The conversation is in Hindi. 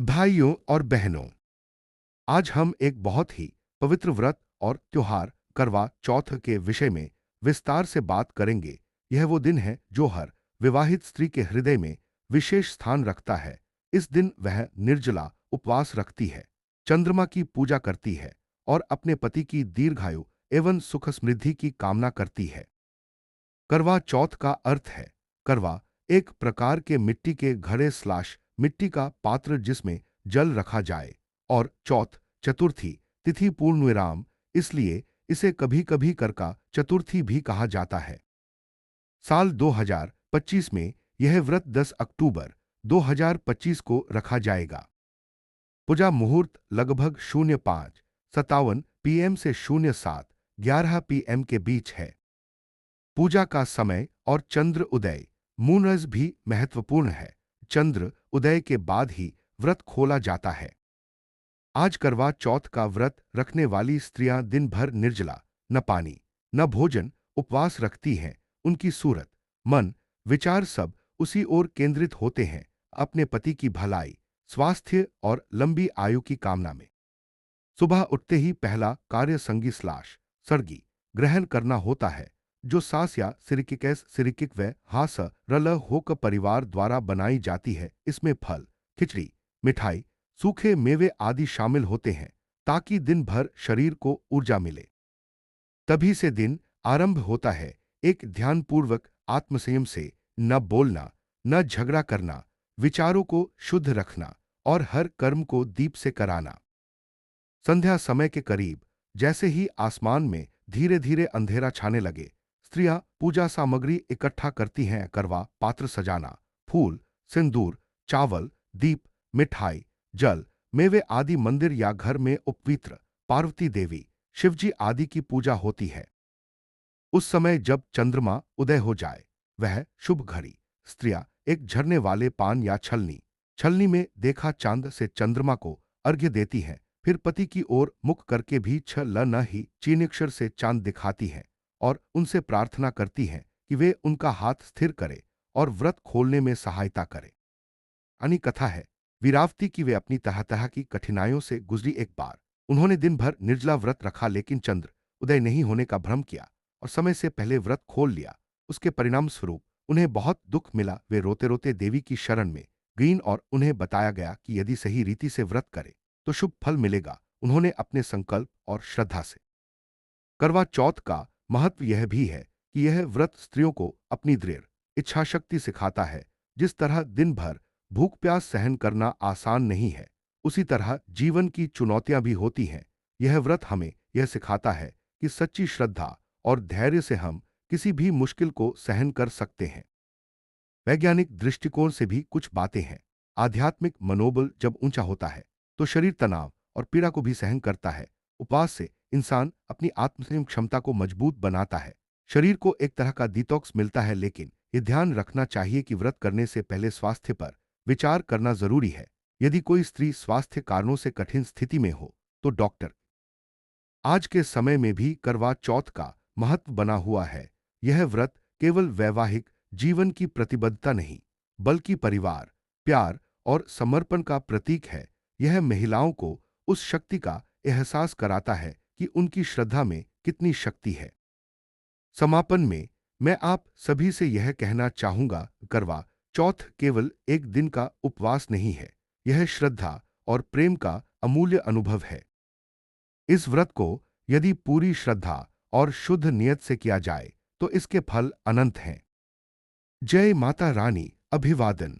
भाइयों और बहनों, आज हम एक बहुत ही पवित्र व्रत और त्योहार करवा चौथ के विषय में विस्तार से बात करेंगे। यह वो दिन है जो हर विवाहित स्त्री के हृदय में विशेष स्थान रखता है। इस दिन वह निर्जला उपवास रखती है, चंद्रमा की पूजा करती है और अपने पति की दीर्घायु एवं सुख समृद्धि की कामना करती है। करवा चौथ का अर्थ है करवा, एक प्रकार के मिट्टी के घड़े स्लाश मिट्टी का पात्र जिसमें जल रखा जाए, और चौथ चतुर्थी तिथि पूर्ण विराम, इसलिए इसे कभी कभी करका चतुर्थी भी कहा जाता है। साल 2025 में यह व्रत 10 अक्टूबर 2025 को रखा जाएगा। पूजा मुहूर्त लगभग 05:57 PM से 07:11 PM के बीच है। पूजा का समय और चंद्र उदय मूनज भी महत्वपूर्ण है। चंद्र उदय के बाद ही व्रत खोला जाता है। आज करवा चौथ का व्रत रखने वाली स्त्रियां दिन भर निर्जला, न पानी न भोजन, उपवास रखती हैं। उनकी सूरत, मन, विचार सब उसी ओर केंद्रित होते हैं, अपने पति की भलाई, स्वास्थ्य और लंबी आयु की कामना में। सुबह उठते ही पहला कार्य संगी स्लाश सर्गी ग्रहण करना होता है, जो सास या सिरिकिकैस सिरिकिक व हास रल होक परिवार द्वारा बनाई जाती है। इसमें फल, खिचड़ी, मिठाई, सूखे मेवे आदि शामिल होते हैं, ताकि दिन भर शरीर को ऊर्जा मिले। तभी से दिन आरंभ होता है, एक ध्यानपूर्वक आत्मसंयम से, न बोलना, न झगड़ा करना, विचारों को शुद्ध रखना और हर कर्म को दीप से कराना। संध्या समय के करीब जैसे ही आसमान में धीरे धीरे अंधेरा छाने लगे, स्त्रियां पूजा सामग्री इकट्ठा करती हैं। करवा पात्र सजाना, फूल, सिंदूर, चावल, दीप, मिठाई, जल, मेवे आदि मंदिर या घर में उपवित्र पार्वती देवी, शिवजी आदि की पूजा होती है। उस समय जब चंद्रमा उदय हो जाए, वह शुभ घड़ी, स्त्रियां एक झरने वाले पान या छलनी छलनी में देखा चांद से चंद्रमा को अर्घ्य देती हैं। फिर पति की ओर मुख करके भी छ ल न ही चीनीक्षर से चांद दिखाती हैं और उनसे प्रार्थना करती हैं कि वे उनका हाथ स्थिर करे और व्रत खोलने में सहायता करे। अन्य कथा है वीरावती की वे अपनी तरह तरह की कठिनाइयों से गुजरी। एक बार उन्होंने दिन भर निर्जला व्रत रखा, लेकिन चंद्र उदय नहीं होने का भ्रम किया और समय से पहले व्रत खोल लिया। उसके परिणाम स्वरूप उन्हें बहुत दुख मिला। वे रोते रोते देवी की शरण में गईं और उन्हें बताया गया कि यदि सही रीति से व्रत करे तो शुभ फल मिलेगा। उन्होंने अपने संकल्प और श्रद्धा से करवा चौथ का महत्व यह भी है कि यह व्रत स्त्रियों को अपनी दृढ़ इच्छा शक्ति सिखाता है। जिस तरह दिन भर भूख प्यास सहन करना आसान नहीं है, उसी तरह जीवन की चुनौतियां भी होती हैं। यह व्रत हमें यह सिखाता है कि सच्ची श्रद्धा और धैर्य से हम किसी भी मुश्किल को सहन कर सकते हैं। वैज्ञानिक दृष्टिकोण से भी कुछ बातें हैं। आध्यात्मिक मनोबल जब ऊंचा होता है तो शरीर तनाव और पीड़ा को भी सहन करता है। उपवास से इंसान अपनी आत्मसंयम क्षमता को मजबूत बनाता है। शरीर को एक तरह का डिटॉक्स मिलता है, लेकिन ये ध्यान रखना चाहिए कि व्रत करने से पहले स्वास्थ्य पर विचार करना जरूरी है। यदि कोई स्त्री स्वास्थ्य कारणों से कठिन स्थिति में हो तो डॉक्टर आज के समय में भी करवा चौथ का महत्व बना हुआ है। यह व्रत केवल वैवाहिक जीवन की प्रतिबद्धता नहीं, बल्कि परिवार, प्यार और समर्पण का प्रतीक है। यह महिलाओं को उस शक्ति का एहसास कराता है कि उनकी श्रद्धा में कितनी शक्ति है। समापन में मैं आप सभी से यह कहना चाहूंगा, करवा चौथ केवल एक दिन का उपवास नहीं है, यह श्रद्धा और प्रेम का अमूल्य अनुभव है। इस व्रत को यदि पूरी श्रद्धा और शुद्ध नियत से किया जाए तो इसके फल अनंत हैं। जय माता रानी। अभिवादन।